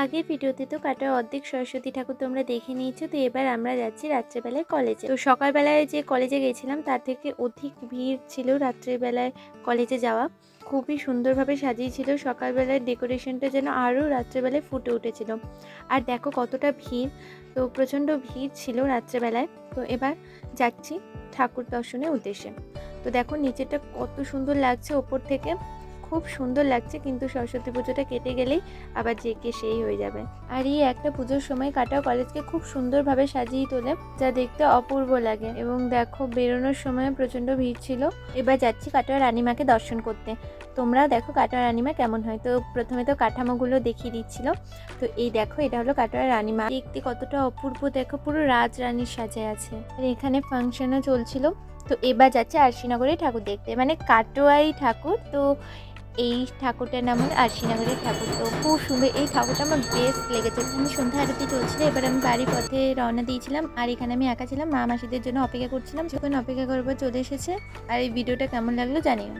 আগের ভিডিওতে তো কাটার অর্ধেক সরস্বতী ঠাকুর তোমরা দেখে নিয়েছো। তো এবার আমরা যাচ্ছি রাত্রেবেলায় কলেজে। তো সকালবেলায় যে কলেজে গেছিলাম তার থেকে অধিক ভিড় ছিল রাত্রেবেলায় কলেজে যাওয়া। খুবই সুন্দরভাবে সাজিয়েছিল, সকালবেলায় ডেকোরেশনটা যেন আরও রাত্রেবেলায় ফুটে উঠেছিল। আর দেখো কতটা ভিড়, তো প্রচণ্ড ভিড় ছিল রাত্রেবেলায়। তো এবার যাচ্ছি ঠাকুর দর্শনের উদ্দেশ্যে। তো দেখো নিচেটা কত সুন্দর লাগছে ওপর থেকে, খুব সুন্দর লাগছে। কিন্তু সরস্বতী পুজোটা কেটে গেলেই আবার যে কে সেই হয়ে যাবে। আর এই একটা পুজোর সময় কাটাও কলেজকে খুব সুন্দরভাবে সাজিয়ে তোলে, যা দেখতে অপূর্ব লাগে। এবং দেখো বেরোনোর সময় প্রচণ্ড ভিড় ছিল। এবার যাচ্ছি কাটোয়া রানীমাকে দর্শন করতে। তোমরাও দেখো কাটোয়া রানীমা কেমন হয়। তো প্রথমে তো কাঠামোগুলো দেখিয়ে দিচ্ছিল। তো এই দেখো এটা হলো কাটোয়া রানীমা, দেখতে কতটা অপূর্ব, দেখো পুরো রাজরানীর সাজে আছে। আর এখানে ফাংশনও চলছিল। তো এবার যাচ্ছে আরশিনগরের ঠাকুর দেখতে, মানে কাটোয়াই ঠাকুর। তো এই ঠাকুরটার নাম হলো আরশিনগরের ঠাকুর। তো খুব সুন্দর এই ঠাকুরটা, আমার বেস্ট লেগেছে। এখানে সন্ধ্যা আরতি চলছিল, এবার আমি বাড়ির পথে রওনা দিয়েছিলাম। আর এখানে আমি একা ছিলাম, মা মাসিদের জন্য অপেক্ষা করছিলাম। যখন অপেক্ষা করবার চলে এসেছে। আর এই ভিডিওটা কেমন লাগলো জানিও।